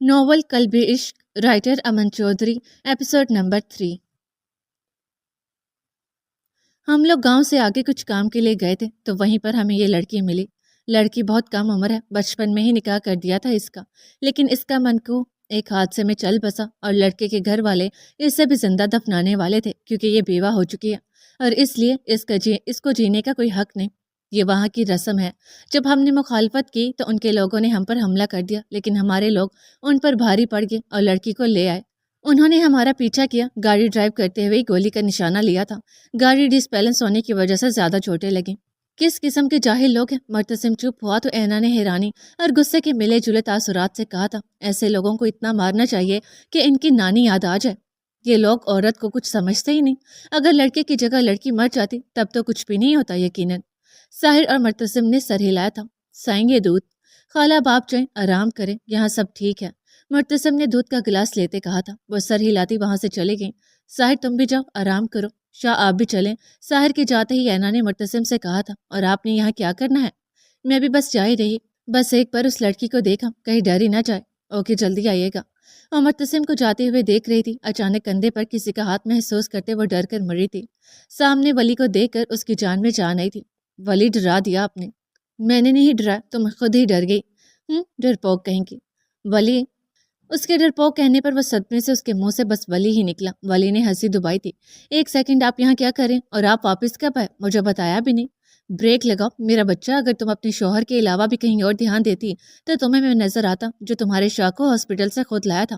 Novel قلب عشق، writer امن چودھری، ایپیسوڈ نمبر 3۔ ہم لوگ گاؤں سے آگے کچھ کام کے لیے گئے تھے تو وہیں پر ہمیں یہ لڑکی ملی۔ لڑکی بہت کم عمر ہے، بچپن میں ہی نکاح کر دیا تھا اس کا، لیکن اس کا منقوہ ایک حادثے میں چل بسا اور لڑکے کے گھر والے اسے بھی زندہ دفنانے والے تھے کیونکہ یہ بیوہ ہو چکی ہے اور اس لیے اس کو جینے کا کوئی حق نہیں۔ یہ وہاں کی رسم ہے۔ جب ہم نے مخالفت کی تو ان کے لوگوں نے ہم پر حملہ کر دیا، لیکن ہمارے لوگ ان پر بھاری پڑ گئے اور لڑکی کو لے آئے۔ انہوں نے ہمارا پیچھا کیا، گاڑی ڈرائیو کرتے ہوئے گولی کا نشانہ لیا تھا۔ گاڑی ڈس بیلنس ہونے کی وجہ سے زیادہ چوٹیں لگیں۔ کس قسم کے جاہل لوگ ہیں؟ مرتسم چپ ہوا تو اینا نے حیرانی اور غصے کے ملے جلے تاثرات سے کہا تھا، ایسے لوگوں کو اتنا مارنا چاہیے کہ ان کی نانی یاد آ جائے۔ یہ لوگ عورت کو کچھ سمجھتے ہی نہیں۔ اگر لڑکے کی جگہ لڑکی مر جاتی تب تو کچھ بھی نہیں ہوتا یقیناً۔ ساحر اور مرتسم نے سر ہلایا تھا۔ سائیں گے دودھ؟ خالہ باپ جائیں، آرام کریں، یہاں سب ٹھیک ہے، مرتسم نے دودھ کا گلاس لیتے کہا تھا۔ وہ سر ہلاتی وہاں سے چلے گئیں۔ ساحر تم بھی جاؤ، آرام کرو۔ شاہ آپ بھی چلیں۔ ساحر کے جاتے ہی اینا نے مرتسم سے کہا تھا، اور آپ نے یہاں کیا کرنا ہے؟ میں بھی بس جا ہی رہی، بس ایک بار اس لڑکی کو دیکھا، کہیں ڈر ہی نہ جائے۔ اوکے، جلدی آئیے گا۔ اور مرتسم کو جاتے ہوئے دیکھ رہی تھی، اچانک کندھے پر کسی کا ہاتھ محسوس کرتے وہ ڈر کر مری تھی۔ سامنے ولی کو دیکھ کر اس کی جان میں جان آئی تھی۔ ولی ڈرا دیا آپ نے؟ میں نے نہیں ڈرا، تم خود ہی ڈر گئی۔ ڈرپوک کہیں کی۔ ولی؟ اس کے ڈرپوک کہنے پر وہ صدمے سے اس کے منہ سے بس ولی ہی نکلا۔ ولی نے ہنسی دبائی تھی۔ ایک سیکنڈ، آپ یہاں کیا کریں اور آپ واپس کب آئے؟ مجھے بتایا بھی نہیں۔ بریک لگاؤ میرا بچہ، اگر تم اپنے شوہر کے علاوہ بھی کہیں اور دھیان دیتی تو تمہیں میں نظر آتا جو تمہارے شاہ کو ہاسپٹل سے خود لایا تھا۔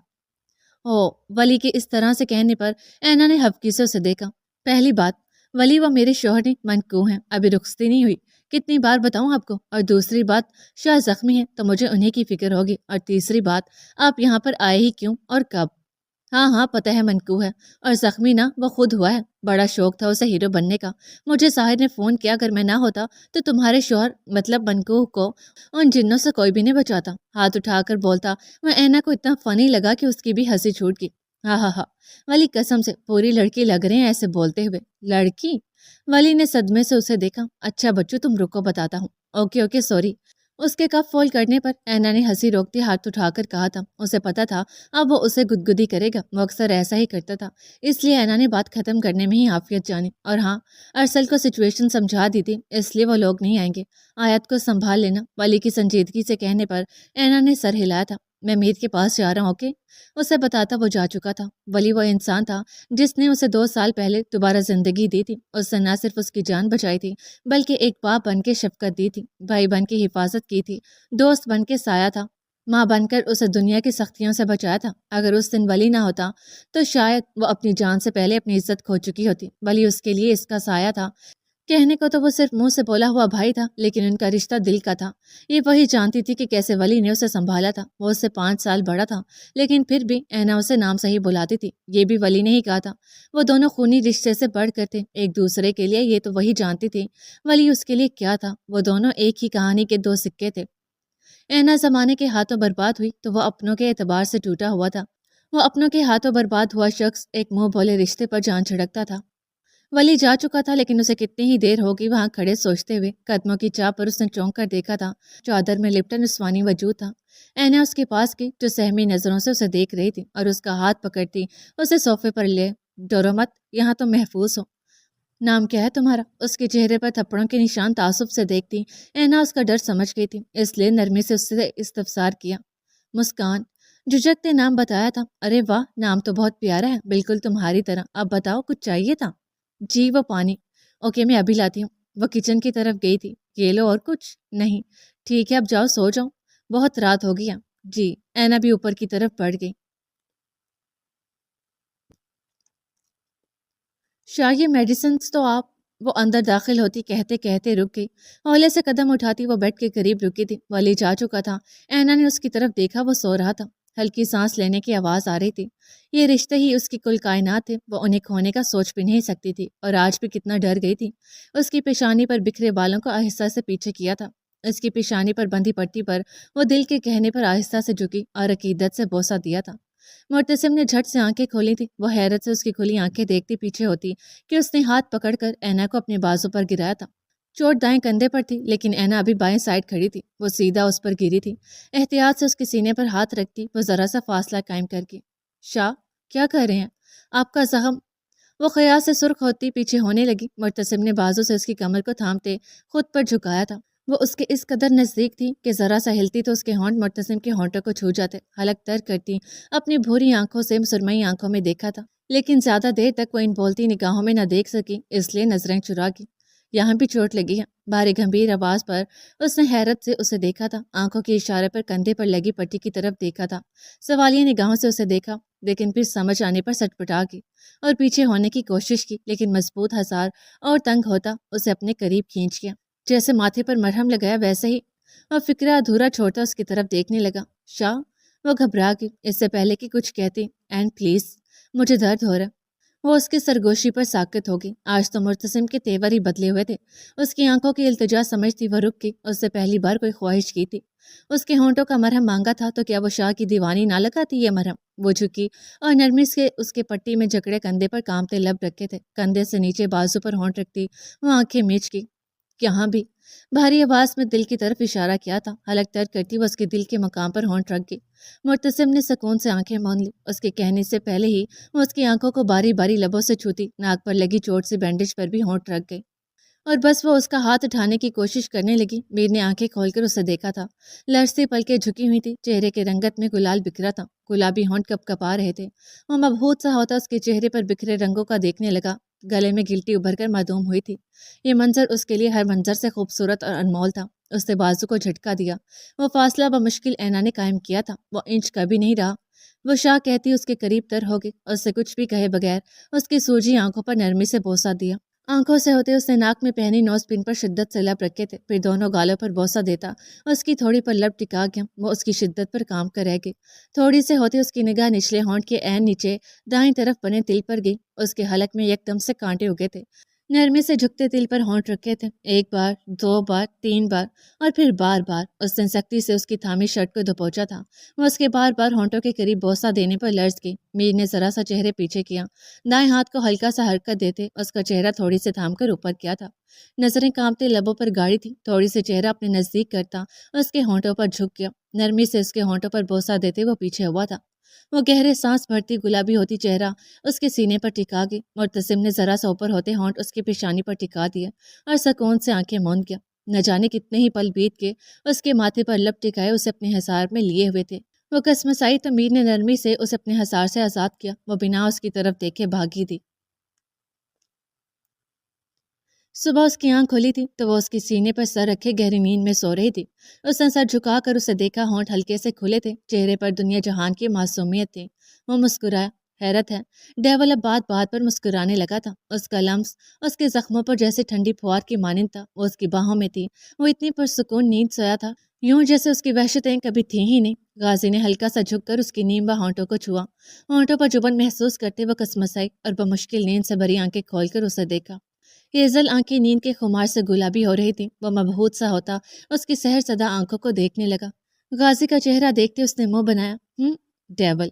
ولی کے اس طرح سے کہنے پر اینا نے ہفکی سے اسے دیکھا۔ پہلی بات، ولی وہ میرے شوہر نہیں، منقوہ ہیں، ابھی رخصتی نہیں ہوئی، کتنی بار بتاؤں آپ کو؟ اور دوسری بات، شاہ زخمی ہیں تو مجھے انہیں کی فکر ہوگی، اور تیسری بات، آپ یہاں پر آئے ہی کیوں اور کب؟ ہاں پتہ ہے منقوہ ہے، اور زخمی نہ وہ خود ہوا ہے، بڑا شوق تھا اسے ہیرو بننے کا۔ مجھے ساحر نے فون کیا، اگر میں نہ ہوتا تو تمہارے شوہر مطلب منقوہ کو ان جنوں سے کوئی بھی نہیں بچاتا۔ ہاتھ اٹھا کر بولتا وہ اینا کو اتنا فنی لگا کہ اس کی بھی ہنسی چھوٹ گئی۔ ہاں ولی قسم سے پوری لڑکی لگ رہے ہیں ایسے بولتے ہوئے۔ لڑکی؟ ولی نے صدمے سے اسے دیکھا۔ اچھا بچو، تم رکو، بتاتا ہوں۔ Okay sorry. اس کے کف فول کرنے پر اینا نے ہنسی روکتے ہاتھ اٹھا کر کہا تھا، اسے پتا تھا اب وہ اسے گدگدی کرے گا، وہ اکثر ایسا ہی کرتا تھا، اس لیے اینا نے بات ختم کرنے میں ہی عافیت جانی، اور ہاں، ارسل کو سچویشن سمجھا دی تھی، اس لیے وہ لوگ نہیں آئیں گے، آیت کو سنبھال لینا۔ ولی کی سنجیدگی سے کہنے پر اینا نے سر ہلایا تھا۔ میں میر کے پاس جا رہا ہوں، اوکے؟ اسے بتاتا وہ جا چکا تھا۔ ولی وہ انسان تھا جس نے اسے 2 سال پہلے دوبارہ زندگی دی تھی، اس نے نہ صرف اس کی جان بچائی تھی بلکہ ایک باپ بن کے شفقت دی تھی، بھائی بن کے حفاظت کی تھی، دوست بن کے سایہ تھا، ماں بن کر اسے دنیا کی سختیوں سے بچایا تھا۔ اگر اس دن ولی نہ ہوتا تو شاید وہ اپنی جان سے پہلے اپنی عزت کھو چکی ہوتی۔ ولی اس کے لیے اس کا سایہ تھا، کہنے کو تو وہ صرف منہ سے بولا ہوا بھائی تھا، لیکن ان کا رشتہ دل کا تھا۔ یہ وہی جانتی تھی کہ کیسے ولی نے اسے سنبھالا تھا۔ وہ اس سے 5 سال بڑا تھا، لیکن پھر بھی اینا اسے نام سے ہی بلاتی تھی۔ یہ بھی ولی نے ہی کہا تھا۔ وہ دونوں خونی رشتے سے بڑھ کر تھے ایک دوسرے کے لیے، یہ تو وہی جانتی تھی۔ ولی اس کے لیے کیا تھا؟ وہ دونوں ایک ہی کہانی کے 2 سکے تھے۔ اینا زمانے کے ہاتھوں برباد ہوئی تو وہ اپنوں کے اعتبار سے ٹوٹا ہوا تھا۔ وہ اپنوں کے ہاتھوں برباد ہوا شخص ایک منہ بولے رشتے پر جان چھڑکتا تھا۔ ولی جا چکا تھا، لیکن اسے کتنی ہی دیر ہوگی وہاں کھڑے سوچتے ہوئے۔ قدموں کی چاپ پر اس نے چونک کر دیکھا تھا، چادر میں لپٹن عثمانی وجود تھا۔ اینا اس کے پاس کی جو سہمی نظروں سے اسے دیکھ رہی تھی اور اس کا ہاتھ پکڑتی اسے صوفے پر لے۔ ڈرو مت، یہاں تو محفوظ ہو۔ نام کیا ہے تمہارا؟ اس کے چہرے پر تھپڑوں کے نشان تعصب سے دیکھتی اینا اس کا ڈر سمجھ گئی تھی، اس لیے نرمی سے اس سے استفسار کیا۔ مسکان۔ جھجک نے نام بتایا تھا۔ ارے واہ، نام تو بہت پیارا ہے، بالکل تمہاری طرح۔ اب بتاؤ، کچھ چاہیے تھا؟ جی، وہ پانی۔ اوکے، میں ابھی لاتی ہوں۔ وہ کچن کی طرف گئی تھی۔ یہ لو، اور کچھ نہیں؟ ٹھیک ہے، اب جاؤ سو جاؤ، بہت رات ہو گئی ہے۔ جی۔ اینا بھی اوپر کی طرف بڑھ گئی۔ شاہ، یہ میڈیسنز تو آپ… وہ اندر داخل ہوتی کہتے کہتے رک گئی۔ ہولے سے قدم اٹھاتی وہ بیڈ کے قریب رکی تھی۔ ولی جا چکا تھا۔ اینا نے اس کی طرف دیکھا، وہ سو رہا تھا۔ ہلکی سانس لینے کی آواز آ رہی تھی۔ یہ رشتے ہی اس کی کل کائنات تھے، وہ انہیں کھونے کا سوچ بھی نہیں سکتی تھی، اور آج بھی کتنا ڈر گئی تھی۔ اس کی پیشانی پر بکھرے بالوں کو آہستہ سے پیچھے کیا تھا۔ اس کی پیشانی پر بندھی پٹی پر وہ دل کے کہنے پر آہستہ سے جھکی اور عقیدت سے بوسہ دیا تھا۔ مرتسم نے جھٹ سے آنکھیں کھولی تھی۔ وہ حیرت سے اس کی کھلی آنکھیں دیکھتی پیچھے ہوتی کہ اس نے ہاتھ پکڑ کر اینا کو اپنے بازو پر گرایا تھا۔ چوٹ دائیں کندھے پر تھی لیکن اینا ابھی بائیں سائڈ کھڑی تھی، وہ سیدھا اس پر گری تھی۔ احتیاط سے اس کے سینے پر ہاتھ رکھتی وہ ذرا سا فاصلہ قائم کر کے، شاہ کیا کر رہے ہیں آپ کا زخم؟ وہ خیال سے سرخ ہوتی پیچھے ہونے لگی۔ مرتسم نے بازو سے اس کی کمر کو تھامتے خود پر جھکایا تھا۔ وہ اس کے اس قدر نزدیک تھی کہ ذرا سا ہلتی تو اس کے ہونٹ مرتسم کے ہونٹوں کو چھو جاتے۔ حلق تر کرتی اپنی بھوری آنکھوں سے سرمئی آنکھوں میں دیکھا تھا، لیکن زیادہ دیر تک وہ ان بولتی نگاہوں میں نہ دیکھ سکی، اس لیے نظریں چرا گی۔ یہاں بھی چوٹ لگی ہے؟ بھاری گمبھیر آواز پر اس نے حیرت سے اسے دیکھا تھا، آنکھوں کے اشارے پر کندھے پر لگی پٹی کی طرف دیکھا تھا۔ سوالیہ نگاہوں سے اسے دیکھا، لیکن پھر سمجھ آنے پر سٹپٹا گئی اور پیچھے ہونے کی کوشش کی، لیکن مضبوط ہزار اور تنگ ہوتا اسے اپنے قریب کھینچ گیا۔ جیسے ماتھے پر مرہم لگایا ویسے ہی، اور فکرہ ادھورا چھوڑتا اس کی طرف دیکھنے لگا۔ شاہ، وہ گھبرا گئی اس سے پہلے کہ کچھ کہتی۔ اینڈ پلیز، مجھے درد ہو رہا۔ وہ اس کی سرگوشی پر ساکت ہوگی۔ آج تو مرتسم کے تیور ہی بدلے ہوئے تھے۔ اس کی آنکھوں کی التجا سمجھتی وہ رک گئی۔ اس سے پہلی بار کوئی خواہش کی تھی، اس کے ہونٹوں کا مرہم مانگا تھا تو کیا وہ شاہ کی دیوانی نہ لگاتی یہ مرہم؟ وہ جھکی اور نرمی سے اس کے پٹی میں جکڑے کندھے پر کامتے لب رکھے تھے، کندھے سے نیچے بازو پر ہونٹ رکھتی وہ آنکھیں میچ کی۔ یہاں بھی بھاری آواز میں دل کی طرف اشارہ کیا تھا۔ حلق تر کرتی وہ اس کے دل کے مقام پر ہونٹ رکھ گئی۔ مرتسم نے سکون سے آنکھیں موند لی۔ اس کے کہنے سے پہلے ہی وہ اس کی آنکھوں کو باری باری لبوں سے چھوتی، ناک پر لگی چوٹ سے بینڈیج پر بھی ہونٹ رکھ گئی، اور بس وہ اس کا ہاتھ اٹھانے کی کوشش کرنے لگی۔ میر نے آنکھیں کھول کر اسے دیکھا تھا، لرزتی پلکیں جھکی ہوئی تھی، چہرے کے رنگت میں گلال بکھرا تھا، گلابی ہونٹ کپ کپا رہے تھے۔ وہ مبہوت سا ہوتا اس کے چہرے پر بکھرے رنگوں کا دیکھنے لگا، گلے میں گلٹی ابھر کر معدوم ہوئی تھی۔ یہ منظر اس کے لیے ہر منظر سے خوبصورت اور انمول تھا۔ اس نے بازو کو جھٹکا دیا۔ وہ فاصلہ بمشکل اینا نے قائم کیا تھا، وہ انچ کا بھی نہیں رہا۔ وہ شاہ کہتی اس کے قریب تر ہو گئی، اس سے کچھ بھی کہے بغیر اس کی سوجی آنکھوں پر نرمی سے بوسہ دیا۔ آنکھوں سے ہوتے اس نے ناک میں پہنی نوز پن پر شدت سے لب رکھے تھے، پھر دونوں گالوں پر بوسہ دیتا اس کی تھوڑی پر لب ٹکا گیا۔ وہ اس کی شدت پر کام کر رہ گئی۔ تھوڑی سے ہوتے اس کی نگاہ نچلے ہونٹ کے عین نیچے دائیں طرف بنے تل پر گئی۔ اس کے حلق میں یکدم سے کانٹے اگے تھے۔ نرمی سے جھکتے تل پر ہونٹ رکھے تھے، ایک بار، دو بار، تین بار، اور پھر بار بار۔ اس نے سختی سے اس کی تھامی شرٹ کو دبوچا تھا۔ وہ اس کے بار بار ہونٹوں کے قریب بوسہ دینے پر لرز گئی۔ میر نے ذرا سا چہرے پیچھے کیا، دائیں ہاتھ کو ہلکا سا حرکت دیتے اس کا چہرہ تھوڑی سے تھام کر اوپر کیا تھا۔ نظریں کانپتے لبوں پر گاڑی تھی، تھوڑی سے چہرہ اپنے نزدیک کرتا اس کے ہونٹوں پر جھک گیا۔ نرمی سے اس کے ہونٹوں پر بوسہ دیتے وہ پیچھے ہوا تھا۔ وہ گہرے سانس بھرتی گلابی ہوتی چہرہ اس کے سینے پر ٹکا گئی۔ مرتسم نے ذرا سا اوپر ہوتے ہونٹ اس کی پیشانی پر ٹکا دیا اور سکون سے آنکھیں موند گیا۔ نہ جانے کتنے ہی پل بیت کے اس کے ماتھے پر لب ٹکائے اسے اپنے حصار میں لیے ہوئے تھے۔ وہ کسمسائی تو میر نے نرمی سے اسے اپنے حصار سے آزاد کیا۔ وہ بنا اس کی طرف دیکھے بھاگی دی۔ صبح اس کی آنکھ کھلی تھی تو وہ اس کی سینے پر سر رکھے گہری نیند میں سو رہی تھی۔ اس نے سر جھکا کر اسے دیکھا، ہونٹ ہلکے سے کھلے تھے، چہرے پر دنیا جہان کی معصومیت تھی۔ وہ مسکرایا۔ حیرت ہے، ڈیول اب بات بات پر مسکرانے لگا تھا۔ اس کا لمس اس کے زخموں پر جیسے ٹھنڈی پھوار کی مانند تھا۔ وہ اس کی باہوں میں تھی، وہ اتنی پرسکون نیند سویا تھا، یوں جیسے اس کی وحشتیں کبھی تھیں ہی نہیں۔ غازی نے ہلکا سا جھک کر اس کی نیمبا ہونٹوں کو چھوا، ہونٹوں پر جبن محسوس کرتے وہ کسمسائی اور بمشکل نیند سے بھری آنکھیں کھول کر اسے دیکھا۔ ہیزل آنکھیں نیند کے خمار سے گلابی ہو رہی تھی۔ وہ مبہوت سا ہوتا اس کی سحر زدہ آنکھوں کو دیکھنے لگا۔ غازی کا چہرہ دیکھتے اس نے منہ بنایا۔ ڈیول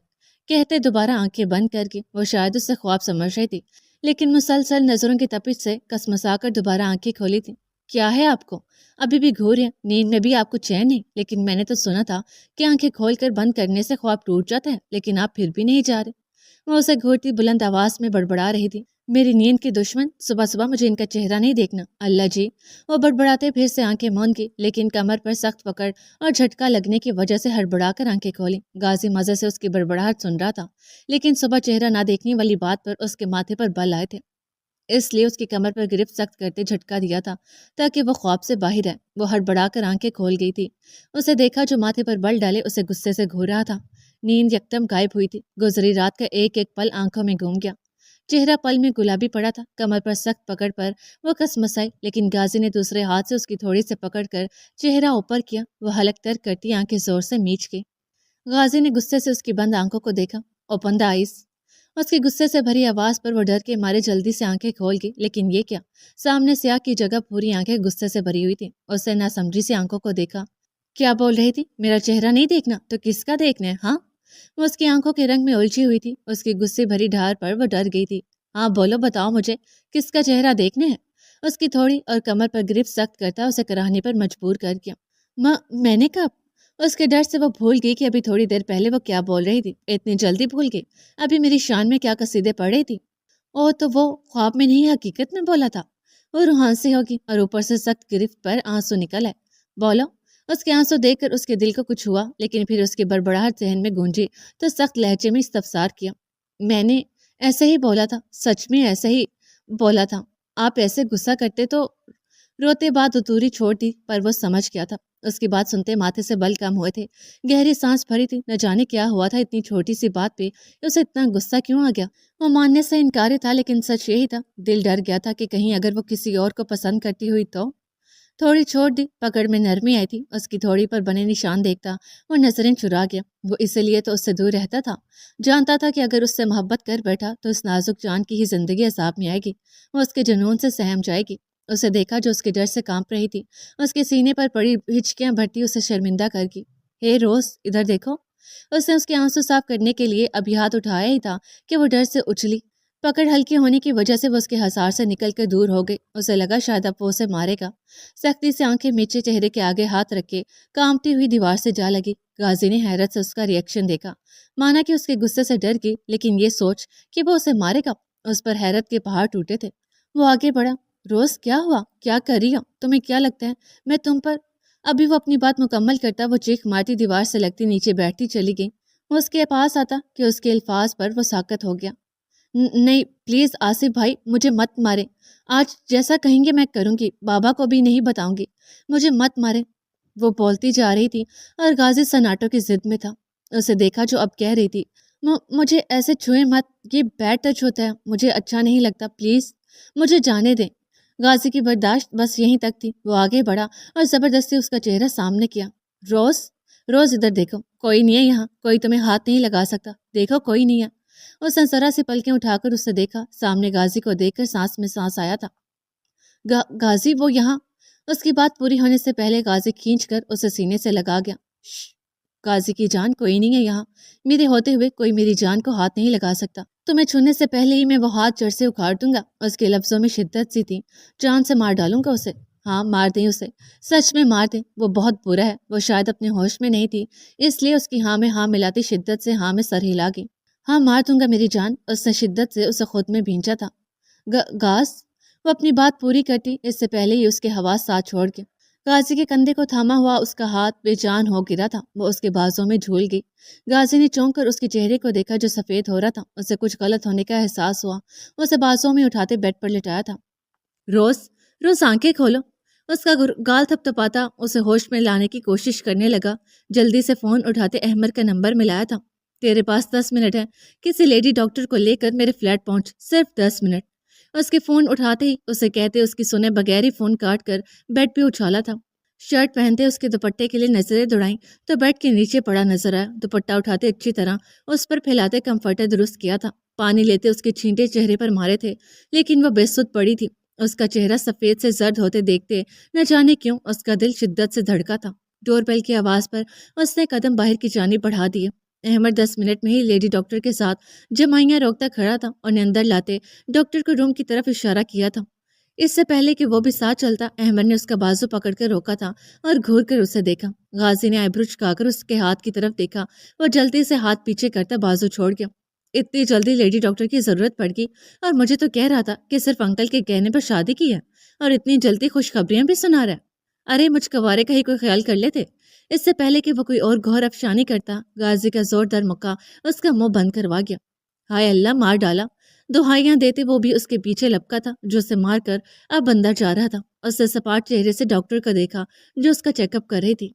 کہتے دوبارہ آنکھیں بند کر کے وہ شاید اس سے خواب سمجھ رہی تھی، لیکن مسلسل نظروں کی تپش سے کسمسا کر دوبارہ آنکھیں کھولی تھی۔ کیا ہے آپ کو؟ ابھی بھی گھور ہیں؟ نیند میں بھی آپ کو چین نہیں؟ لیکن میں نے تو سنا تھا کہ آنکھیں کھول کر بند کرنے سے خواب ٹوٹ جاتا ہے، لیکن آپ پھر بھی نہیں جا رہے۔ وہ اسے گھورتی بلند آواز میں بڑبڑا رہی تھی۔ میری نیند کے دشمن، صبح صبح مجھے ان کا چہرہ نہیں دیکھنا، اللہ جی۔ وہ بڑبڑاتے پھر سے آنکھیں موند کی، لیکن کمر پر سخت پکڑ اور جھٹکا لگنے کی وجہ سے ہڑبڑا کر آنکھیں کھولی۔ غازی مزے سے اس کی بڑبڑاہٹ سن رہا تھا، لیکن صبح چہرہ نہ دیکھنے والی بات پر اس کے ماتھے پر بل آئے تھے، اس لیے اس کی کمر پر گرفت سخت کرتے جھٹکا دیا تھا تاکہ وہ خواب سے باہر آئے۔ وہ ہڑبڑا کر آنکھیں کھول گئی تھی۔ اسے دیکھا جو ماتھے پر بل ڈالے اسے غصے سے گھور رہا تھا۔ نیند یکدم غائب ہوئی تھی۔ گزری رات کا ایک ایک پل آنکھوں میں گھوم گیا۔ چہرہ پل میں گلابی پڑا تھا، کمر پر سخت پکڑ پر وہ کسمسائی، لیکن غازی نے دوسرے ہاتھ سے اس کی تھوڑی سے پکڑ کر چہرہ اوپر کیا۔ وہ حلق تر کرتی آنکھیں زور سے میچ گئی۔ غازی نے غصے سے اس کی بند آنکھوں کو دیکھا۔ Open the eyes. اس کی غصے سے بھری آواز پر وہ ڈر کے مارے جلدی سے آنکھیں کھول گئی، لیکن یہ کیا؟ سامنے سیاہ کی جگہ پوری آنکھیں غصے سے بھری ہوئی تھی۔ اس نے ناسمجھی سے آنکھوں کو دیکھا۔ کیا بول رہی تھی؟ میرا چہرہ نہیں دیکھنا تو کس کا دیکھنا ہے؟ ہاں؟ وہ اس کی آنکھوں کے رنگ میں الجھی ہوئی تھی۔ اس کی غصے بھری ڈھار پر وہ ڈر گئی تھی۔ ہاں بولو، بتاؤ مجھے، کس کا چہرہ دیکھنا ہے؟ اس کی تھوڑی اور کمر پر گرپ سخت کرتا اسے کراہنے پر مجبور کر دیا۔ ماں، میں نے کب؟ اس کے ڈر سے وہ بھول گئی کہ ابھی تھوڑی دیر پہلے وہ کیا بول رہی تھی۔ اتنی جلدی بھول گئی؟ ابھی میری شان میں کیا قصیدے پڑھ رہی تھی؟ او تو وہ خواب میں نہیں حقیقت میں بولا تھا۔ وہ روحانسی ہوگی اور اوپر سے سخت گرفت پر آنسو نکل ہے۔ بولو۔ اس کے آنسو دیکھ کر اس کے دل کو کچھ ہوا، لیکن پھر اس کی بڑبڑاہٹ ذہن میں گونجی تو سخت لہجے میں استفسار کیا۔ میں نے ایسے ہی بولا تھا، سچ میں ایسے ہی بولا تھا۔ آپ ایسے غصہ کرتے تو روتے بعد اتوری چھوڑ دی، پر وہ سمجھ گیا تھا۔ اس کی بات سنتے ماتھے سے بل کم ہوئے تھے، گہری سانس بھری تھی۔ نہ جانے کیا ہوا تھا اتنی چھوٹی سی بات پہ اسے اتنا غصہ کیوں آ گیا؟ وہ ماننے سے انکاری تھا، لیکن سچ یہی تھا۔ دل ڈر گیا تھا کہ کہیں اگر وہ کسی اور کو پسند کرتی ہوئی تو۔ تھوڑی چھوڑ دی، پکڑ میں نرمی آئی تھی۔ اس کی تھوڑی پر بنے نشان دیکھتا وہ نظریں چرا گیا۔ وہ اسی لیے تو اس سے دور رہتا تھا، جانتا تھا کہ اگر اس سے محبت کر بیٹھا تو اس نازک جان کی ہی زندگی عذاب میں آئے گی، وہ اس کے جنون سے سہم جائے گی۔ اسے دیکھا جو اس کے ڈر سے کانپ رہی تھی، اس کے سینے پر پڑی ہچکیاں بھرتی اسے شرمندہ کر گئی۔ ہے روز، ادھر دیکھو۔ اس نے اس کے آنسو صاف کرنے کے لیے ابھی ہاتھ اٹھایا ہی تھا کہ وہ ڈر سے اچھلی۔ پکڑ ہلکی ہونے کی وجہ سے وہ اس کے حصار سے نکل کر دور ہو گئی۔ اسے لگا شاید اب وہ اسے مارے گا۔ سختی سے آنکھیں میچے چہرے کے آگے ہاتھ رکھے کانپتی ہوئی دیوار سے جا لگی۔ غازی نے حیرت سے اس کا ری ایکشن دیکھا، مانا کہ اس کے غصے سے ڈر گئی، لیکن یہ سوچ کہ وہ اسے مارے گا، اس پر حیرت کے پہاڑ ٹوٹے تھے۔ وہ آگے بڑھا۔ روز، کیا ہوا؟ کیا کر رہی ہو؟ تمہیں کیا لگتا ہے میں تم پر؟ ابھی وہ اپنی بات مکمل کرتا وہ چیخ مارتی دیوار سے لگتی نیچے بیٹھتی چلی گئی۔ وہ اس کے پاس آتا کہ اس کے الفاظ پر وہ ساکت ہو گیا۔ نہیں پلیز آصف بھائی، مجھے مت مارے۔ آج جیسا کہیں گے میں کروں گی، بابا کو بھی نہیں بتاؤں گی، مجھے مت مارے۔ وہ بولتی جا رہی تھی اور غازی سناٹوں کی ضد میں تھا۔ اسے دیکھا جو اب کہہ رہی تھی، مجھے ایسے چھوئے مت، یہ بیڈ ٹچ ہوتا ہے، مجھے اچھا نہیں لگتا، پلیز مجھے جانے دیں۔ غازی کی برداشت بس یہیں تک تھی۔ وہ آگے بڑھا اور زبردستی اس کا چہرہ سامنے کیا۔ روز، روز ادھر دیکھو، کوئی نہیں ہے یہاں، کوئی تمہیں ہاتھ نہیں لگا سکتا، دیکھو کوئی نہیں ہے۔ اس نے ذرا سی پلکیں اٹھا کر اسے دیکھا، سامنے غازی کو دیکھ کر سانس میں سانس آیا تھا۔ غازی وہ یہاں؟ اس کی بات پوری ہونے سے پہلے غازی کھینچ کر اسے سینے سے لگا گیا۔ غازی کی جان، کوئی نہیں ہے یہاں، میرے ہوتے ہوئے کوئی میری جان کو ہاتھ نہیں لگا سکتا، تمہیں چھونے سے پہلے ہی میں وہ ہاتھ جڑ سے اکھاڑ دوں گا۔ اس کے لفظوں میں شدت سی تھی۔ جان سے مار ڈالوں گا اسے۔ ہاں مار دیں اسے، سچ میں مار دیں، وہ بہت برا ہے۔ وہ شاید اپنے ہوش میں نہیں تھی، اس لیے اس کی ہاں میں ہاں ملاتی شدت سے ہاں میں سر ہلا گئی۔ ہاں مار دوں گا میری جان، اس نے شدت سے اسے خود میں بھینچا تھا۔ غاز، وہ اپنی بات پوری کرتی اس سے پہلے ہی اس کے حواس ساتھ چھوڑ گئے۔ غازی کے کندھے کو تھاما ہوا اس کا ہاتھ بے جان ہو گرا تھا، وہ اس کے بازوں میں جھول گئی۔ غازی نے چونک کر اس کے چہرے کو دیکھا جو سفید ہو رہا تھا، اسے کچھ غلط ہونے کا احساس ہوا۔ اسے بازوں میں اٹھاتے بیڈ پر لٹایا تھا۔ روز، روز آنکھیں کھولو۔ اس کا گال تھپ تھپاتا اسے ہوش میں لانے کی کوشش کرنے لگا۔ جلدی سے فون اٹھاتے احمد کا نمبر ملایا تھا۔ تیرے پاس 10 منٹ ہے، کسی لیڈی ڈاکٹر کو لے کر میرے فلیٹ پہنچ، صرف 10 منٹ۔ اس کے فون اٹھاتے ہی اسے کہتے اس کی سنے بغیر ہی فون کاٹ کر بیڈ پہ اچھالا تھا۔ شرٹ پہنتے اس کے دوپٹے کے لیے نظریں دوڑائیں تو بیڈ کے نیچے پڑا نظر آیا۔ دوپٹہ اٹھاتے اچھی طرح اس پر پھیلاتے کمفرٹر درست کیا تھا۔ پانی لیتے اس کے چھینٹے چہرے پر مارے تھے، لیکن وہ بے سود پڑی تھی۔ اس کا چہرہ سفید سے زرد ہوتے دیکھتے نہ جانے کیوں اس کا دل شدت سے دھڑکا تھا۔ ڈور بیل کی آواز پر اس نے قدم باہر کی جانب بڑھا دیے۔ احمد 10 منٹ میں ہی لیڈی ڈاکٹر کے ساتھ جمائیاں روکتا کھڑا تھا اور اندر لاتے ڈاکٹر کو روم کی طرف اشارہ کیا تھا۔ اس سے پہلے کہ وہ بھی ساتھ چلتا، احمد نے اس کا بازو پکڑ کر روکا تھا اور گھور کر اسے دیکھا۔ غازی نے آئیبرو چکا کر اس کے ہاتھ کی طرف دیکھا۔ وہ جلدی سے ہاتھ پیچھے کرتا بازو چھوڑ گیا۔ اتنی جلدی لیڈی ڈاکٹر کی ضرورت پڑ گئی، اور مجھے تو کہہ رہا تھا کہ صرف انکل کے کہنے پر شادی کی ہے، اور اتنی جلدی خوشخبریاں بھی سنا رہا ہے۔ ارے مجھ کوارے کا ہی کوئی خیال کر لیتے، اس سے پہلے کہ وہ کوئی اور گھور افشانی کرتا۔ غازی کا زوردار مکہ اس کا منہ بند کروا گیا۔ ہائے اللہ، مار ڈالا۔ دہائیاں دیتے وہ بھی اس کے پیچھے لپکا تھا جو اسے مار کر اب اندر جا رہا تھا۔ اس نے سپاٹ چہرے سے ڈاکٹر کو دیکھا جو اس کا چیک اپ کر رہی تھی۔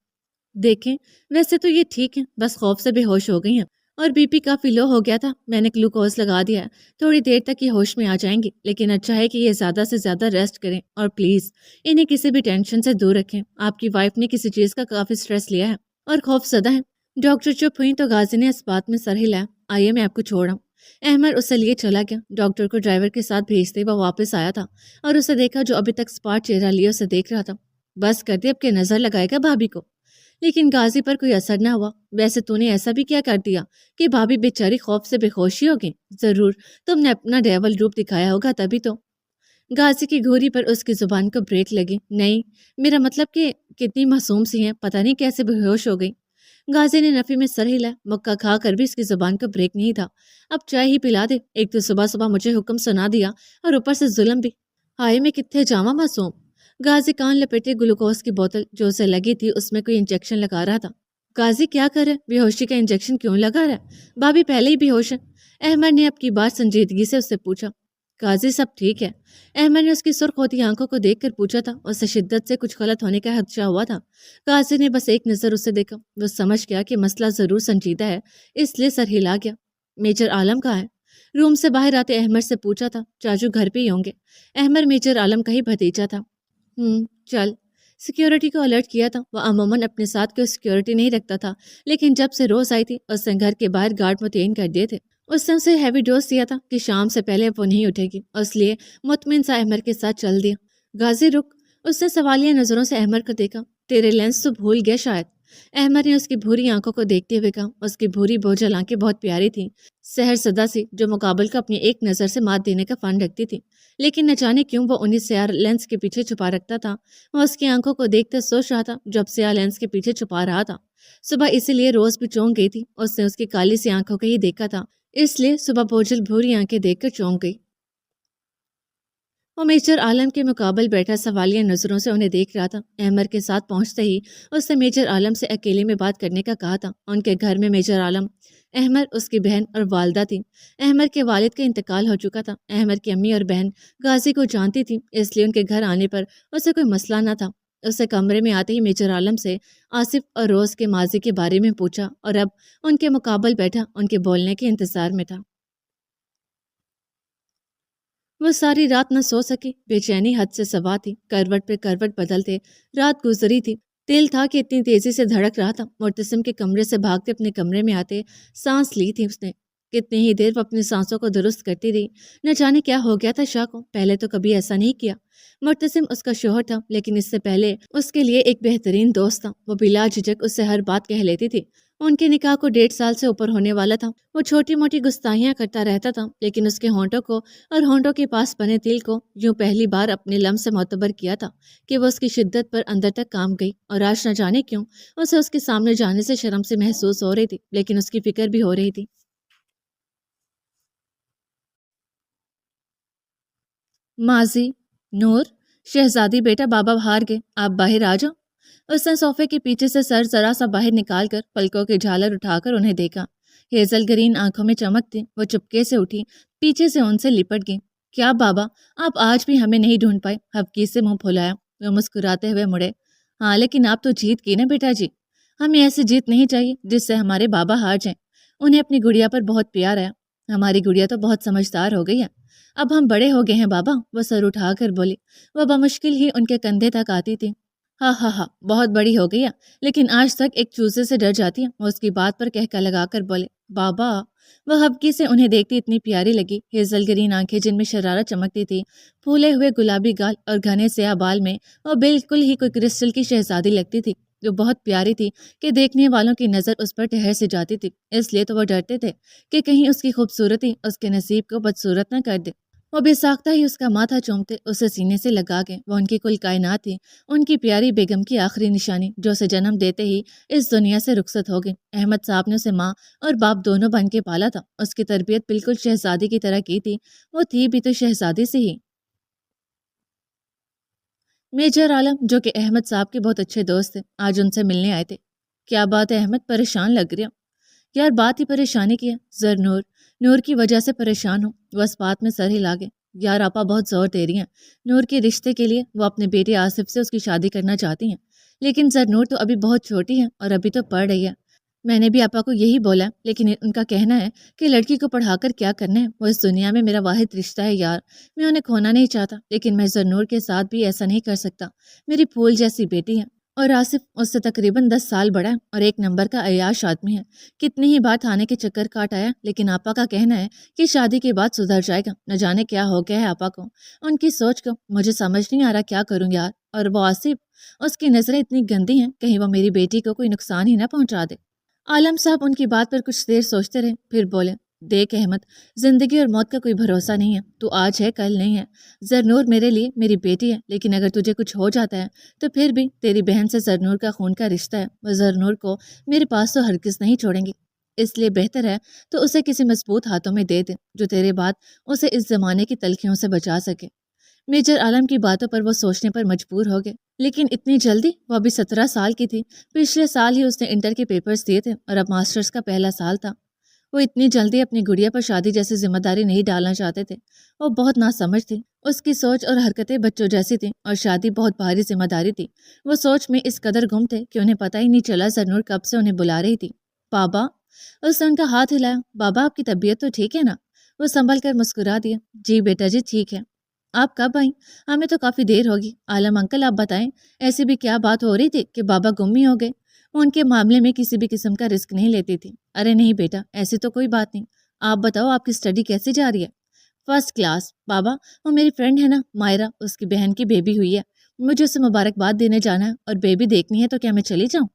دیکھیں، ویسے تو یہ ٹھیک ہے، بس خوف سے بے ہوش ہو گئی ہیں، اور بی پی کافی لو ہو گیا تھا، میں نے گلوکوز لگا دیا ہے، تھوڑی دیر تک یہ ہوش میں آ جائیں گی، لیکن اچھا ہے کہ یہ زیادہ سے زیادہ ریسٹ کریں، اور پلیز انہیں کسی بھی ٹینشن سے دور رکھیں۔ آپ کی وائف نے کسی چیز کا کافی سٹریس لیا ہے اور خوف زدہ ہے۔ ڈاکٹر چپ ہوئی تو غازی نے اس بات میں سر ہلایا۔ آئیے میں آپ کو چھوڑ رہا ہوں۔ احمد اسے لیے چلا گیا۔ ڈاکٹر کو ڈرائیور کے ساتھ بھیجتے وہ واپس آیا تھا اور اسے دیکھا جو ابھی تک سپاٹ چہرہ لیے اسے دیکھ رہا تھا۔ بس کر دے، اب کے نظر لگائے گا بھابھی کو۔ لیکن غازی پر کوئی اثر نہ ہوا۔ ویسے تو نے ایسا بھی کیا کر دیا کہ بھابھی بیچاری خوف سے بے ہوشی ہو گئی؟ ضرور تم نے اپنا ڈیول روپ دکھایا ہوگا تبھی تو۔ غازی کی گھوری پر اس کی زبان کو بریک لگی۔ نہیں، میرا مطلب کہ کتنی معصوم سی ہیں، پتہ نہیں کیسے بے ہوش ہو گئی۔ غازی نے نفی میں سر ہلا، مکہ کھا کر بھی اس کی زبان کو بریک نہیں تھا۔ اب چائے ہی پلا دے، ایک تو صبح صبح مجھے حکم سنا دیا اور اوپر سے ظلم بھی۔ ہائے میں کتنے جاواں معصوم۔ غازی کان لپیٹے گلوکوز کی بوتل جو اسے لگی تھی اس میں کوئی انجیکشن لگا رہا تھا۔ غازی کیا کر رہا ہے؟ بے ہوشی کا انجیکشن کیوں لگا رہا ہے؟ بھابی پہلے ہی بے ہوش ہے۔ احمد نے اب کی بات سنجیدگی سے اس سے پوچھا۔ غازی سب ٹھیک ہے؟ احمد نے اس کی سرخ ہوتی آنکھوں کو دیکھ کر پوچھا تھا۔ اسے شدت سے کچھ غلط ہونے کا خدشہ ہوا تھا۔ غازی نے بس ایک نظر اسے دیکھا۔ وہ سمجھ گیا کہ مسئلہ ضرور سنجیدہ ہے، اس لیے سر ہلا گیا۔ میجر عالم کہاں ہے؟ روم سے باہر آتے احمد سے پوچھا تھا۔ چاچو گھر پہ ہی ہوں گے۔ احمد میجر عالم کا ہی بھتیجا تھا۔ چل۔ سیکیورٹی کو الرٹ کیا تھا۔ وہ عموماً اپنے ساتھ کوئی سیکیورٹی نہیں رکھتا تھا، لیکن جب سے روز آئی تھی اس نے گھر کے باہر گارڈ متعین کر دیے تھے۔ اس نے اسے ہیوی ڈوز دیا تھا کہ شام سے پہلے وہ نہیں اٹھے گی، اس لیے مطمئن سا احمد کے ساتھ چل دیا۔ غازی رک۔ اس نے سوالیہ نظروں سے احمد کو دیکھا۔ تیرے لینس تو بھول گیا شاید۔ احمد نے اس کی بھوری آنکھوں کو دیکھتے ہوئے کہا۔ اس کی بھوری بوجھل آنکھیں بہت پیاری تھیں، سحر سدا سی، جو مقابل کو اپنی ایک نظر سے مات دینے کا فن رکھتی تھی، لیکن نہ جانے کیوں وہ انہیں سیاہ لینس کے پیچھے چھپا رکھتا تھا۔ وہ اس کی آنکھوں کو دیکھتے سوچ رہا تھا جب سیاہ لینس کے پیچھے چھپا رہا تھا۔ صبح اسی لیے روز بھی چونک گئی تھی۔ اس نے اس کی کالی سی آنکھوں کو ہی دیکھا تھا، اس لیے صبح بوجھل بھوری آنکھیں دیکھ کر چونک گئی۔ وہ میجر عالم کے مقابل بیٹھا سوالیہ نظروں سے انہیں دیکھ رہا تھا۔ احمد کے ساتھ پہنچتے ہی اس نے میجر عالم سے اکیلے میں بات کرنے کا کہا تھا۔ ان کے گھر میں میجر عالم، احمد، اس کی بہن اور والدہ تھی۔ احمد کے والد کا انتقال ہو چکا تھا۔ احمد کی امی اور بہن غازی کو جانتی تھی، اس لیے ان کے گھر آنے پر اسے کوئی مسئلہ نہ تھا۔ اسے کمرے میں آتے ہی میجر عالم سے آصف اور روز کے ماضی کے بارے میں پوچھا اور اب ان کے مقابل بیٹھا ان کے بولنے کے انتظار میں تھا۔ وہ ساری رات نہ سو سکی، بے چینی حد سے سوا تھی، کروٹ پہ کروٹ بدلتے رات گزری تھی۔ دل تھا کہ اتنی تیزی سے دھڑک رہا تھا۔ معتصم کے کمرے سے بھاگتے اپنے کمرے میں آتے سانس لی تھی اس نے۔ کتنی ہی دیر وہ اپنی سانسوں کو درست کرتی رہی۔ نہ جانے کیا ہو گیا تھا شاہ کو، پہلے تو کبھی ایسا نہیں کیا۔ معتصم اس کا شوہر تھا، لیکن اس سے پہلے اس کے لیے ایک بہترین دوست تھا۔ وہ بلا جھجک اس سے ہر بات کہہ لیتی تھی۔ ان کے نکاح کو 1.5 سال سے اوپر ہونے والا تھا۔ وہ چھوٹی موٹی گستاخیاں کرتا رہتا تھا، لیکن اس کے ہونٹوں کو اور ہونٹوں کے پاس بنے تل کو یوں پہلی بار اپنے لمس سے معتبر کیا تھا کہ وہ اس کی شدت پر اندر تک کام گئی، اور آج نہ جانے کیوں اسے اس کے سامنے جانے سے شرم سے محسوس ہو رہی تھی، لیکن اس کی فکر بھی ہو رہی تھی۔ ماضی۔ نور، شہزادی بیٹا، بابا باہر گئے، آپ باہر آ جاؤ۔ اس نے صوفے کے پیچھے سے سر ذرا سا باہر نکال کر پلکوں کی جھالر اٹھا کر انہیں دیکھا۔ ہیزل گرین آنکھوں میں چمک تھی۔ وہ چپکے سے اٹھی، پیچھے سے ان سے لپٹ گئی۔ کیا بابا، آپ آج بھی ہمیں نہیں ڈھونڈ پائے؟ حفقیس سے منہ پھولایا۔ وہ مسکراتے ہوئے مڑے۔ ہاں، لیکن آپ تو جیت گئی نا بیٹا جی۔ ہمیں ایسی جیت نہیں چاہیے جس سے ہمارے بابا ہار جائیں۔ انہیں اپنی گڑیا پر بہت پیار ہے۔ ہماری گڑیا تو بہت سمجھدار ہو گئی ہے۔ اب ہم بڑے ہو گئے ہیں بابا، وہ سر اٹھا کر بولی۔ وہ بمشکل ہی ان کے کندھے تک آتی تھی۔ ہاں ہاں ہاں، بہت بڑی ہو گئی ہے، لیکن آج تک ایک چوزے سے ڈر جاتی ہے۔ وہ اس کی بات پر کہکا لگا کر بولے۔ بابا، وہ حبکی سے انہیں دیکھتی اتنی پیاری لگی۔ ہیزل گرین آنکھیں جن میں شرارت چمکتی تھی، پھولے ہوئے گلابی گال اور گھنے سیاہ بال میں وہ بالکل ہی کوئی کرسٹل کی شہزادی لگتی تھی، جو بہت پیاری تھی کہ دیکھنے والوں کی نظر اس پر ٹھہر سے جاتی تھی۔ اس لیے تو وہ ڈرتے تھے کہ کہیں اس کی خوبصورتی اس کے نصیب کو بدصورت نہ کر دے۔ وہ بے ساختہ ہی اس کا ماتھا چومتے اسے سینے سے لگا گئے۔ وہ ان کی کل کائنات تھی، ان کی پیاری بیگم کی آخری نشانی، جو اسے جنم دیتے ہی اس دنیا سے رخصت ہو گئی۔ احمد صاحب نے اسے ماں اور باپ دونوں بن کے پالا تھا۔ اس کی تربیت بالکل شہزادی کی طرح کی تھی۔ وہ تھی بھی تو شہزادی سے ہی۔ میجر عالم، جو کہ احمد صاحب کے بہت اچھے دوست تھے، آج ان سے ملنے آئے تھے۔ کیا بات ہے احمد، پریشان لگ رہے ہو؟ یار بات ہی پریشانی کی ہے، نور کی وجہ سے پریشان ہوں۔ وہ اس بات میں سر ہلا گئے۔ یار آپا بہت زور دے رہی ہیں نور کے رشتے کے لیے۔ وہ اپنے بیٹے آصف سے اس کی شادی کرنا چاہتی ہیں، لیکن نور تو ابھی بہت چھوٹی ہے اور ابھی تو پڑھ رہی ہے۔ میں نے بھی آپا کو یہی بولا، لیکن ان کا کہنا ہے کہ لڑکی کو پڑھا کر کیا کرنا ہے، وہ اس دنیا میں میرا واحد رشتہ ہے یار، میں انہیں کھونا نہیں چاہتا، لیکن میں نور کے ساتھ بھی ایسا نہیں کر سکتا۔ میری پھول جیسی بیٹی ہے، اور آصف اس سے تقریباً 10 سال بڑا ہے اور ایک نمبر کا عیاش آدمی ہے۔ کتنی ہی بار تھانے کے چکر کاٹ آیا، لیکن آپا کا کہنا ہے کہ شادی کے بعد سدھر جائے گا۔ نہ جانے کیا ہو گیا ہے آپا کو، ان کی سوچ کو مجھے سمجھ نہیں آ رہا کیا کروں یار۔ اور وہ آصف، اس کی نظریں اتنی گندی ہیں، کہیں وہ میری بیٹی کو کوئی نقصان ہی نہ پہنچا دے۔ عالم صاحب ان کی بات پر کچھ دیر سوچتے رہے، پھر بولے۔ دیکھ احمد، زندگی اور موت کا کوئی بھروسہ نہیں ہے، تو آج ہے کل نہیں ہے۔ زرنور میرے لیے میری بیٹی ہے، لیکن اگر تجھے کچھ ہو جاتا ہے تو پھر بھی تیری بہن سے زرنور کا خون کا رشتہ ہے، وہ زرنور کو میرے پاس تو ہرگز نہیں چھوڑیں گی، اس لیے بہتر ہے تو اسے کسی مضبوط ہاتھوں میں دے دے جو تیرے بعد اسے اس زمانے کی تلخیوں سے بچا سکے۔ میجر عالم کی باتوں پر وہ سوچنے پر مجبور ہو گئے، لیکن اتنی جلدی؟ وہ ابھی 17 سال کی تھی، پچھلے سال ہی اس نے انٹر کے پیپرز دیے تھے اور اب ماسٹرز کا پہلا سال تھا۔ وہ اتنی جلدی اپنی گڑیا پر شادی جیسی ذمہ داری نہیں ڈالنا چاہتے تھے، وہ بہت ناسمجھ تھی، اس کی سوچ اور حرکتیں بچوں جیسی تھیں اور شادی بہت بھاری ذمہ داری تھی۔ وہ سوچ میں اس قدر گم تھے کہ انہیں پتہ ہی نہیں چلا زرنور کب سے انہیں بلا رہی تھی۔ بابا، اس نے ان کا ہاتھ ہلایا۔ بابا، آپ کی طبیعت تو ٹھیک ہے نا؟ وہ سنبھل کر مسکرا دیا۔ جی بیٹا جی، ٹھیک ہے۔ آپ کب آئیں؟ ہمیں تو کافی دیر ہوگی۔ عالم انکل، آپ بتائیں، ایسی بھی کیا بات ہو رہی تھی کہ بابا گم ہی ہو گئے؟ وہ ان کے معاملے میں کسی بھی قسم کا رسک نہیں لیتی تھی۔ ارے نہیں بیٹا، ایسی تو کوئی بات نہیں۔ آپ بتاؤ، آپ کی اسٹڈی کیسے جا رہی ہے؟ فرسٹ کلاس بابا، وہ میری فرینڈ ہے نا مائرہ، اس کی بہن کی بیبی ہوئی ہے، مجھے اسے مبارکباد دینے جانا ہے اور بیبی دیکھنی ہے، تو کیا میں چلی جاؤں؟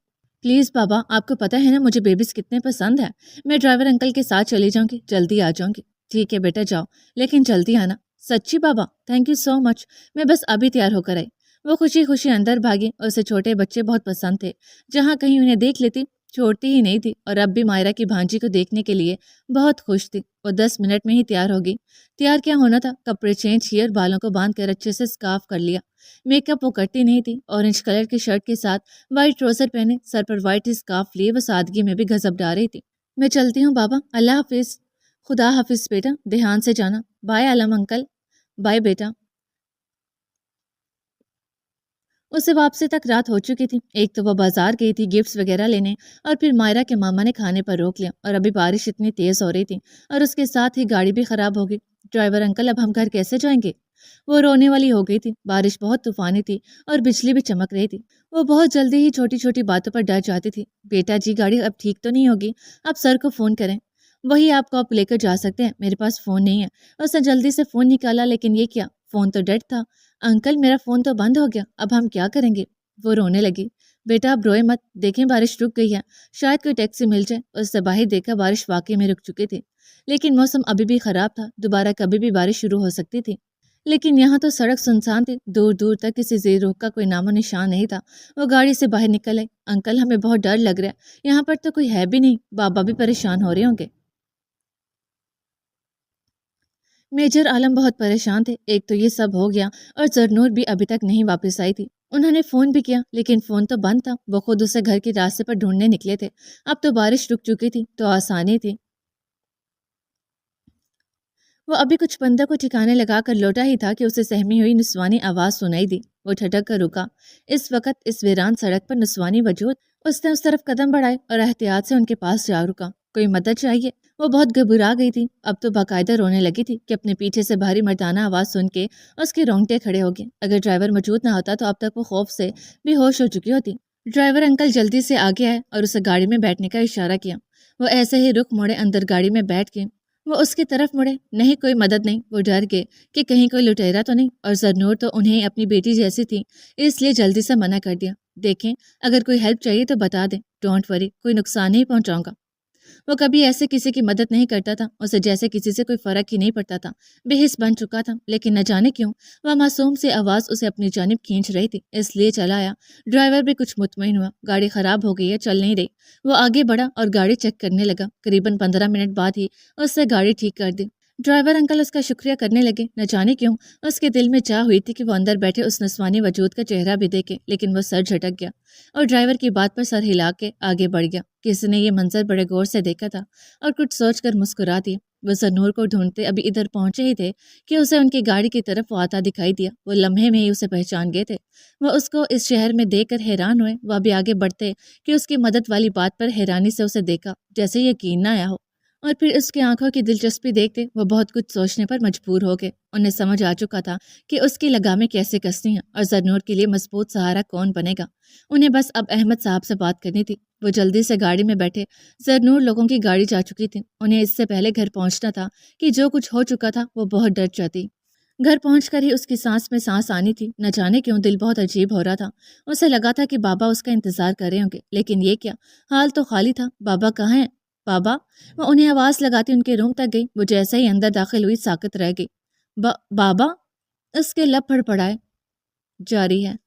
پلیز بابا، آپ کو پتہ ہے نا مجھے بیبیز کتنے پسند ہیں، میں ڈرائیور انکل کے ساتھ چلی جاؤں گی، جلدی آ جاؤں گی۔ ٹھیک ہے بیٹا، جاؤ لیکن جلدی آنا۔ سچی بابا؟ تھینک یو سو مچ، میں بس ابھی تیار ہو کر آئی۔ وہ خوشی خوشی اندر بھاگی اور اسے چھوٹے بچے بہت پسند تھے، جہاں کہیں انہیں دیکھ لیتی چھوڑتی ہی نہیں تھی، اور اب بھی مائرہ کی بھانجی کو دیکھنے کے لیے بہت خوش تھی۔ وہ 10 منٹ میں ہی تیار ہوگی۔ تیار کیا ہونا تھا، کپڑے چینج کیے اور بالوں کو باندھ کر اچھے سے سکارف کر لیا۔ میک اپ وہ کرتی نہیں تھی، اورنج کلر کی شرٹ کے ساتھ وائٹ ٹراؤزر پہنے، سر پر وائٹ اسکارف لیے وہ سادگی میں بھی گزب ڈال رہی تھی۔ میں چلتی ہوں بابا، اللہ حافظ۔ خدا حافظ بیٹا، دھیان سے جانا۔ بائے عالم انکل۔ بائے بیٹا۔ اسے واپسی تک رات ہو چکی تھی۔ ایک تو وہ بازار گئی تھی گفٹس وغیرہ لینے، اور پھر مائرہ کے ماما نے کھانے پر روک لیا، اور ابھی بارش اتنی تیز ہو رہی تھی اور اس کے ساتھ ہی گاڑی بھی خراب ہوگی۔ ڈرائیور انکل، اب ہم گھر کیسے جائیں گے؟ وہ رونے والی ہو گئی تھی، بارش بہت طوفانی تھی اور بجلی بھی چمک رہی تھی۔ وہ بہت جلدی ہی چھوٹی چھوٹی باتوں پر ڈر جاتی تھی۔ بیٹا جی، گاڑی اب ٹھیک تو نہیں ہوگی، آپ سر کو فون کریں، وہی آپ کو لے کر جا سکتے ہیں، میرے پاس فون نہیں ہے۔ اس نے جلدی سے فون نکالا، لیکن یہ کیا، فون تو ڈیڈ تھا۔ انکل، میرا فون تو بند ہو گیا، اب ہم کیا کریں گے؟ وہ رونے لگی۔ بیٹا اب روئے مت، دیکھیں بارش رک گئی ہے، شاید کوئی ٹیکسی مل جائے۔ اس سے باہر دیکھا، بارش واقعی میں رک چکی تھی، لیکن موسم ابھی بھی خراب تھا، دوبارہ کبھی بھی بارش شروع ہو سکتی تھی۔ لیکن یہاں تو سڑک سنسان تھی، دور دور تک کسی زیر روح کا کوئی نام و نشان نہیں تھا۔ وہ گاڑی سے باہر نکل آئی۔ انکل، ہمیں بہت ڈر لگ رہا ہے، یہاں پر تو کوئی ہے بھی نہیں، بابا بھی پریشان ہو رہے ہوں گے۔ میجر عالم بہت پریشان تھے، ایک تو یہ سب ہو گیا اور زرنور بھی ابھی تک نہیں واپس آئی تھی۔ انہوں نے فون بھی کیا، لیکن فون تو بند تھا۔ وہ خود اسے گھر کے راستے پر ڈھونڈنے نکلے تھے، اب تو بارش رک چکی تھی تو آسانی تھی۔ وہ ابھی کچھ بندر کو ٹھکانے لگا کر لوٹا ہی تھا کہ اسے سہمی ہوئی نسوانی آواز سنائی دی۔ وہ ٹھٹک کر رکا۔ اس وقت اس ویران سڑک پر نسوانی وجود۔ اس نے اس طرف قدم بڑھائے اور احتیاط سے ان کے پاس جا رکا۔ کوئی مدد چاہیے؟ وہ بہت گھبرا گئی تھی، اب تو باقاعدہ رونے لگی تھی کہ اپنے پیچھے سے بھاری مردانہ آواز سن کے اس کے رونگٹے کھڑے ہو گئے۔ اگر ڈرائیور موجود نہ ہوتا تو اب تک وہ خوف سے بے ہوش ہو چکی ہوتی۔ ڈرائیور انکل جلدی سے آگے آئے اور اسے گاڑی میں بیٹھنے کا اشارہ کیا۔ وہ ایسے ہی رخ موڑے اندر گاڑی میں بیٹھ گئے۔ وہ اس کی طرف مڑے، نہیں کوئی مدد نہیں۔ وہ ڈر گئے کہ کہیں کوئی لٹیرا تو نہیں، اور زرنور تو انہیں اپنی بیٹی جیسی تھی، اس لیے جلدی سے منع کر دیا۔ دیکھیں، اگر کوئی ہیلپ چاہیے تو بتا دیں، ڈونٹ وری، کوئی نقصان نہیں پہنچاؤں گا۔ وہ کبھی ایسے کسی کی مدد نہیں کرتا تھا، اسے جیسے کسی سے کوئی فرق ہی نہیں پڑتا تھا، بے حس بن چکا تھا، لیکن نہ جانے کیوں وہ معصوم سی آواز اسے اپنی جانب کھینچ رہی تھی، اس لیے چلا آیا۔ ڈرائیور بھی کچھ مطمئن ہوا، گاڑی خراب ہو گئی ہے، چل نہیں رہی۔ وہ آگے بڑھا اور گاڑی چیک کرنے لگا، قریباً 15 منٹ بعد ہی اس سے گاڑی ٹھیک کر دی۔ ڈرائیور انکل اس کا شکریہ کرنے لگے، نہ جانے کیوں اس کے دل میں چاہ ہوئی تھی کہ وہ اندر بیٹھے اس نسوانی وجود کا چہرہ بھی دیکھے، لیکن وہ سر جھٹک گیا اور ڈرائیور کی بات پر سر ہلا کے آگے بڑھ گیا۔ کسی نے یہ منظر بڑے غور سے دیکھا تھا اور کچھ سوچ کر مسکرا دیا۔ وہ زرنور کو ڈھونڈتے ابھی ادھر پہنچے ہی تھے کہ اسے ان کی گاڑی کی طرف وہ آتا دکھائی دیا۔ وہ لمحے میں ہی اسے پہچان گئے تھے۔ وہ اس کو اس شہر میں دیکھ کر حیران ہوئے۔ وہ ابھی آگے بڑھتے کہ اس کی مدد والی بات پر حیرانی سے اسے دیکھا، جیسے یقین نہ آیا ہو، اور پھر اس کی آنکھوں کی دلچسپی دیکھتے وہ بہت کچھ سوچنے پر مجبور ہو گئے۔ انہیں سمجھ آ چکا تھا کہ اس کی لگامیں کیسے کسنی ہیں اور زرنور کے لیے مضبوط سہارا کون بنے گا۔ انہیں بس اب احمد صاحب سے بات کرنی تھی۔ وہ جلدی سے گاڑی میں بیٹھے۔ زرنور لوگوں کی گاڑی جا چکی تھی، انہیں اس سے پہلے گھر پہنچنا تھا کہ جو کچھ ہو چکا تھا وہ بہت ڈر جاتی۔ گھر پہنچ کر ہی اس کی سانس میں سانس آنی تھی، نہ جانے کیوں دل بہت عجیب ہو رہا تھا۔ اسے لگا تھا کہ بابا اس کا انتظار کر رہے ہوں گے، لیکن یہ کیا، حال تو خالی تھا۔ بابا کہاں ہیں؟ بابا، وہ انہیں آواز لگاتی ان کے روم تک گئی۔ وہ جیسے ہی اندر داخل ہوئی ساکت رہ گئی۔ بابا، اس کے لب پھڑپڑائے جاری ہے۔